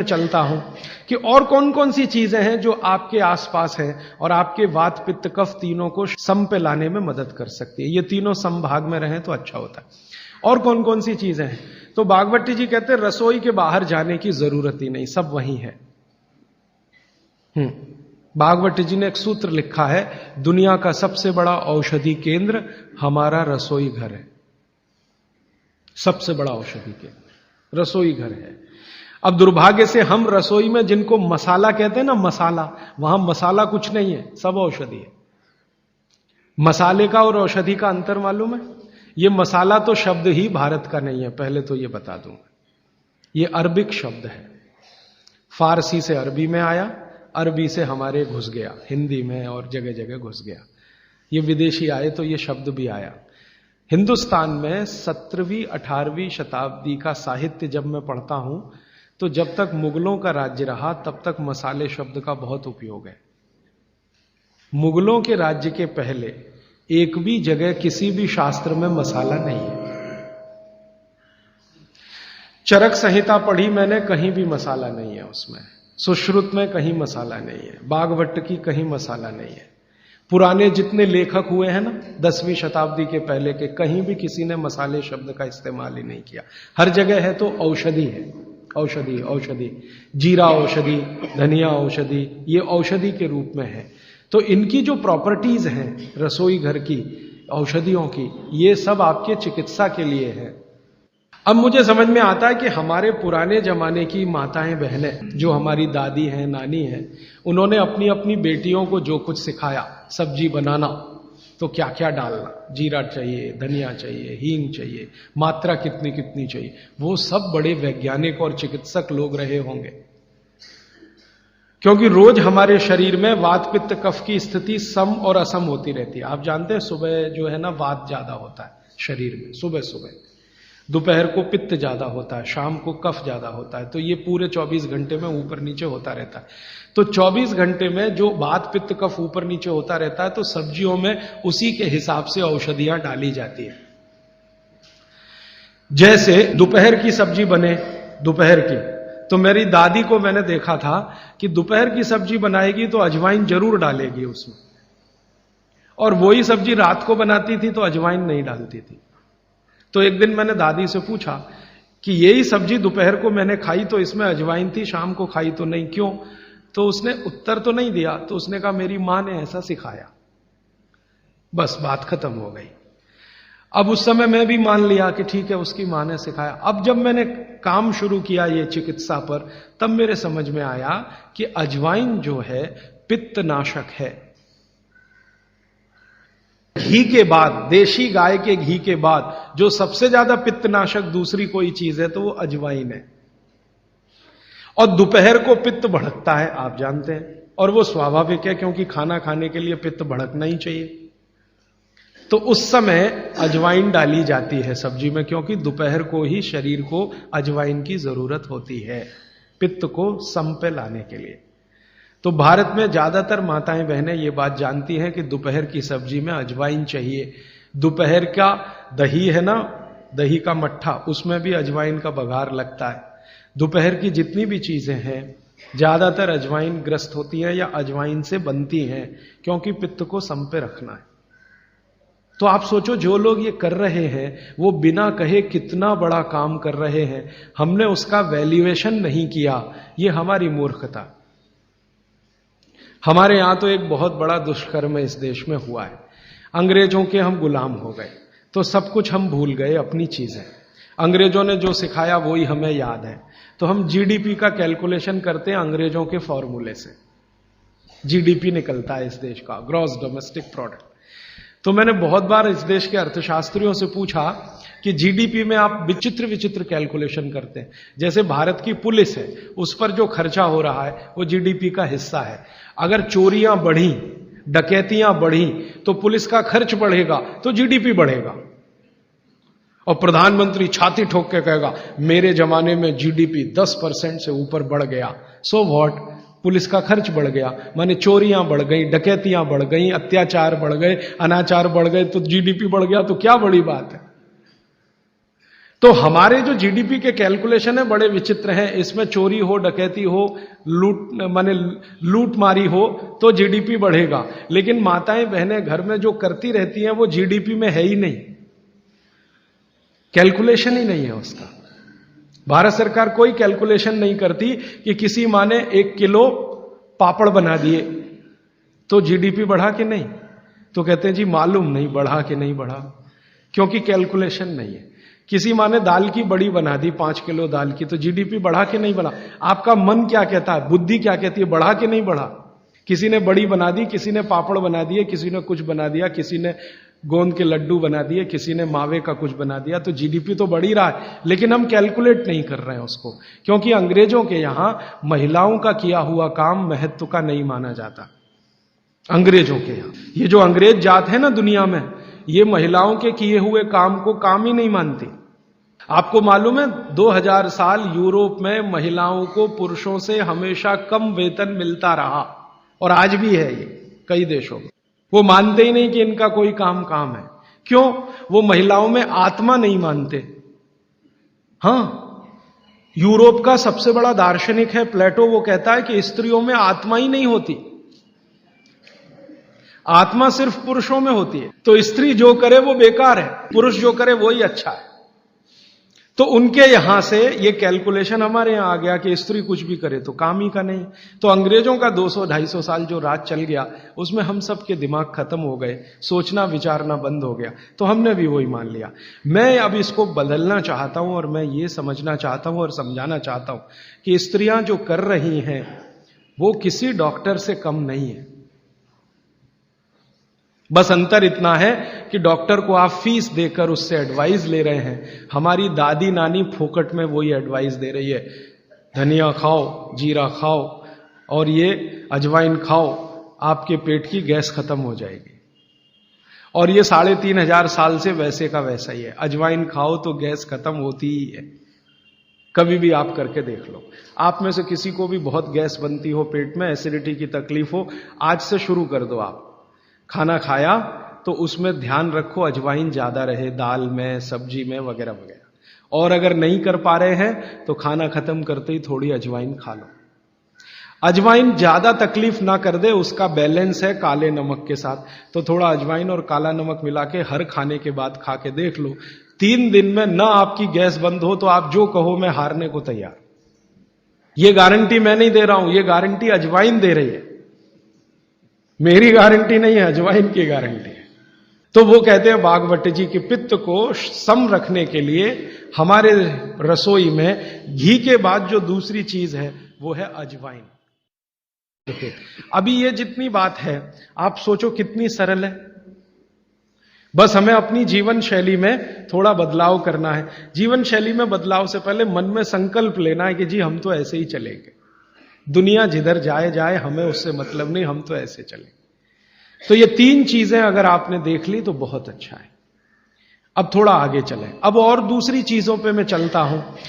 चलता हूं कि और कौन कौन सी चीजें हैं जो आपके आसपास हैं और आपके वात पित्त कफ तीनों को सम पे लाने में मदद कर सकती है। ये तीनों समभाग में रहें तो अच्छा होता है। और कौन कौन सी चीजें हैं? तो भागवती जी कहते हैं रसोई के बाहर जाने की जरूरत ही नहीं, सब वहीं है। भागवती जी ने एक सूत्र लिखा है, दुनिया का सबसे बड़ा औषधि केंद्र हमारा रसोई घर है। सबसे बड़ा औषधि केंद्र रसोई घर है। अब दुर्भाग्य से हम रसोई में जिनको मसाला कहते हैं ना, मसाला, वहां मसाला कुछ नहीं है, सब औषधि है। मसाले का और औषधि का अंतर मालूम है? ये मसाला तो शब्द ही भारत का नहीं है, पहले तो ये बता दूंगा। ये अरबिक शब्द है, फारसी से अरबी में आया, अरबी से हमारे घुस गया, हिंदी में और जगह जगह घुस गया। ये विदेशी आए तो ये शब्द भी आया। हिंदुस्तान में 17वीं 18वीं शताब्दी का साहित्य जब मैं पढ़ता हूं तो जब तक मुगलों का राज्य रहा तब तक मसाले शब्द का बहुत उपयोग है। मुगलों के राज्य के पहले एक भी जगह किसी भी शास्त्र में मसाला नहीं है। चरक संहिता पढ़ी मैंने, कहीं भी मसाला नहीं है उसमें। सुश्रुत में कहीं मसाला नहीं है, बागवट की कहीं मसाला नहीं है। पुराने जितने लेखक हुए हैं ना 10वीं शताब्दी के पहले के, कहीं भी किसी ने मसाले शब्द का इस्तेमाल ही नहीं किया। हर जगह है तो औषधि है, औषधि औषधि, जीरा औषधि, धनिया औषधि, ये औषधि के रूप में है। तो इनकी जो प्रॉपर्टीज हैं रसोई घर की, औषधियों की, ये सब आपके चिकित्सा के लिए है। अब मुझे समझ में आता है कि हमारे पुराने जमाने की माताएं बहनें, जो हमारी दादी हैं, नानी हैं, उन्होंने अपनी अपनी बेटियों को जो कुछ सिखाया, सब्जी बनाना तो क्या क्या डालना, जीरा चाहिए, धनिया चाहिए, हींग चाहिए, मात्रा कितनी कितनी चाहिए, वो सब बड़े वैज्ञानिक और चिकित्सक लोग रहे होंगे। क्योंकि रोज हमारे शरीर में वात पित्त कफ की स्थिति सम और असम होती रहती है। आप जानते हैं सुबह जो है ना वात ज्यादा होता है शरीर में, सुबह सुबह, दोपहर को पित्त ज्यादा होता है, शाम को कफ ज्यादा होता है। तो ये पूरे 24 घंटे में ऊपर नीचे होता रहता है। तो 24 घंटे में जो वात पित्त कफ ऊपर नीचे होता रहता है, तो सब्जियों में उसी के हिसाब से औषधियां डाली जाती है। जैसे दोपहर की सब्जी बने, दोपहर की, तो मेरी दादी को मैंने देखा था कि दोपहर की सब्जी बनाएगी तो अजवाइन जरूर डालेगी उसमें, और वही सब्जी रात को बनाती थी तो अजवाइन नहीं डालती थी। तो एक दिन मैंने दादी से पूछा कि यही सब्जी दोपहर को मैंने खाई तो इसमें अजवाइन थी, शाम को खाई तो नहीं, क्यों? तो उसने उत्तर तो नहीं दिया। तो उसने कहा मेरी मां ने ऐसा सिखाया। बस बात खत्म हो गई। अब उस समय मैं भी मान लिया कि ठीक है, उसकी मां ने सिखाया। अब जब मैंने काम शुरू किया ये चिकित्सा पर, तब मेरे समझ में आया कि अजवाइन जो है पित्तनाशक है। घी के बाद, देशी गाय के घी के बाद जो सबसे ज्यादा पित्तनाशक दूसरी कोई चीज है तो वो अजवाइन है। और दोपहर को पित्त भड़कता है, आप जानते हैं, और वो स्वाभाविक है क्योंकि खाना खाने के लिए पित्त भड़कना ही चाहिए। तो उस समय अजवाइन डाली जाती है सब्जी में, क्योंकि दोपहर को ही शरीर को अजवाइन की जरूरत होती है पित्त को सम पे लाने के लिए। तो भारत में ज्यादातर माताएं बहनें ये बात जानती हैं कि दोपहर की सब्जी में अजवाइन चाहिए। दोपहर का दही है ना, दही का मट्ठा, उसमें भी अजवाइन का बघार लगता है। दोपहर की जितनी भी चीजें हैं ज्यादातर अजवाइन ग्रस्त होती हैं या अजवाइन से बनती हैं, क्योंकि पित्त को सम पे रखना है। तो आप सोचो, जो लोग ये कर रहे हैं वो बिना कहे कितना बड़ा काम कर रहे हैं, हमने उसका वैल्यूएशन नहीं किया, ये हमारी मूर्खता। हमारे यहां तो एक बहुत बड़ा दुष्कर्म इस देश में हुआ है। अंग्रेजों के हम गुलाम हो गए तो सब कुछ हम भूल गए, अपनी चीजें। अंग्रेजों ने जो सिखाया वही हमें याद है। तो हम जीडीपी का कैलकुलेशन करते हैं अंग्रेजों के फॉर्मूले से। जीडीपी निकलता है इस देश का, ग्रॉस डोमेस्टिक प्रोडक्ट। तो मैंने बहुत बार इस देश के अर्थशास्त्रियों से पूछा कि जीडीपी में आप विचित्र विचित्र कैलकुलेशन करते हैं। जैसे भारत की पुलिस है, उस पर जो खर्चा हो रहा है वो जीडीपी का हिस्सा है। अगर चोरियां बढ़ी, डकैतियां बढ़ी तो पुलिस का खर्च बढ़ेगा तो जीडीपी बढ़ेगा। और प्रधानमंत्री छाती ठोक के कहेगा मेरे जमाने में जीडीपी 10% से ऊपर बढ़ गया, सो व्हाट, पुलिस का खर्च बढ़ गया, माने चोरियां बढ़ गई, डकैतियां बढ़ गई, अत्याचार बढ़ गए, अनाचार बढ़ गए, तो जीडीपी बढ़ गया, तो क्या बड़ी बात है। तो हमारे जो जीडीपी के कैलकुलेशन है बड़े विचित्र हैं। इसमें चोरी हो, डकैती हो, लूट मारी हो तो जीडीपी बढ़ेगा, लेकिन माताएं बहनें घर में जो करती रहती हैं वो जीडीपी में है ही नहीं, कैलकुलेशन ही नहीं है उसका। भारत सरकार कोई कैलकुलेशन नहीं करती कि किसी माँ ने 1 किलो पापड़ बना दिए तो जीडीपी बढ़ा कि नहीं, तो कहते हैं जी मालूम नहीं बढ़ा कि नहीं बढ़ा, क्योंकि कैलकुलेशन नहीं है। किसी माँ ने दाल की बड़ी बना दी 5 किलो दाल की, तो जीडीपी बढ़ा कि नहीं बढ़ा। आपका मन क्या कहता है, बुद्धि क्या कहती है, बढ़ा कि नहीं बढ़ा। किसी ने बड़ी बना दी, किसी ने पापड़ बना दिए, किसी ने कुछ बना दिया, किसी ने गोंद के लड्डू बना दिए, किसी ने मावे का कुछ बना दिया, तो जीडीपी तो बढ़ ही रहा है, लेकिन हम कैलकुलेट नहीं कर रहे हैं उसको, क्योंकि अंग्रेजों के यहां महिलाओं का किया हुआ काम महत्व का नहीं माना जाता। अंग्रेजों के यहां ये जो अंग्रेज जात है ना दुनिया में, ये महिलाओं के किए हुए काम को काम ही नहीं मानती। आपको मालूम है 2000 साल यूरोप में महिलाओं को पुरुषों से हमेशा कम वेतन मिलता रहा, और आज भी है ये कई देशों में। वो मानते ही नहीं कि इनका कोई काम है। क्यों? वो महिलाओं में आत्मा नहीं मानते। हां, यूरोप का सबसे बड़ा दार्शनिक है प्लेटो, वो कहता है कि स्त्रियों में आत्मा ही नहीं होती, आत्मा सिर्फ पुरुषों में होती है। तो स्त्री जो करे वो बेकार है, पुरुष जो करे वही अच्छा है। तो उनके यहां से ये कैलकुलेशन हमारे यहां आ गया कि स्त्री कुछ भी करे तो काम ही का नहीं। तो अंग्रेजों का 200-250 साल जो राज चल गया, उसमें हम सब के दिमाग खत्म हो गए, सोचना विचारना बंद हो गया, तो हमने भी वही मान लिया। मैं अब इसको बदलना चाहता हूं और मैं ये समझना चाहता हूं और समझाना चाहता हूं कि स्त्रियां जो कर रही हैं वो किसी डॉक्टर से कम नहीं है। बस अंतर इतना है कि डॉक्टर को आप फीस देकर उससे एडवाइस ले रहे हैं, हमारी दादी नानी फोकट में वही एडवाइस दे रही है, धनिया खाओ, जीरा खाओ और ये अजवाइन खाओ, आपके पेट की गैस खत्म हो जाएगी। और ये 3500 साल से वैसे का वैसा ही है, अजवाइन खाओ तो गैस खत्म होती ही है। कभी भी आप करके देख लो। आप में से किसी को भी बहुत गैस बनती हो, पेट में एसिडिटी की तकलीफ हो, आज से शुरू कर दो। आप खाना खाया तो उसमें ध्यान रखो अजवाइन ज्यादा रहे, दाल में, सब्जी में, वगैरह वगैरह। और अगर नहीं कर पा रहे हैं तो खाना खत्म करते ही थोड़ी अजवाइन खा लो। अजवाइन ज्यादा तकलीफ ना कर दे, उसका बैलेंस है काले नमक के साथ, तो थोड़ा अजवाइन और काला नमक मिला के हर खाने के बाद खा के देख लो। 3 दिन में ना आपकी गैस बंद हो तो आप जो कहो मैं हारने को तैयार। ये गारंटी मैं नहीं दे रहा हूं, ये गारंटी अजवाइन दे रही है, मेरी गारंटी नहीं है, अजवाइन की गारंटी है। तो वो कहते हैं बागवट जी कि पित्त को सम रखने के लिए हमारे रसोई में घी के बाद जो दूसरी चीज है वो है अजवाइन। अभी ये जितनी बात है आप सोचो कितनी सरल है, बस हमें अपनी जीवन शैली में थोड़ा बदलाव करना है। जीवन शैली में बदलाव से पहले मन में संकल्प लेना है कि जी हम तो ऐसे ही चलेंगे, दुनिया जिधर जाए जाए हमें उससे मतलब नहीं, हम तो ऐसे चलेंगे। तो ये 3 चीजें अगर आपने देख ली तो बहुत अच्छा है। अब थोड़ा आगे चलें, अब और दूसरी चीजों पे मैं चलता हूं।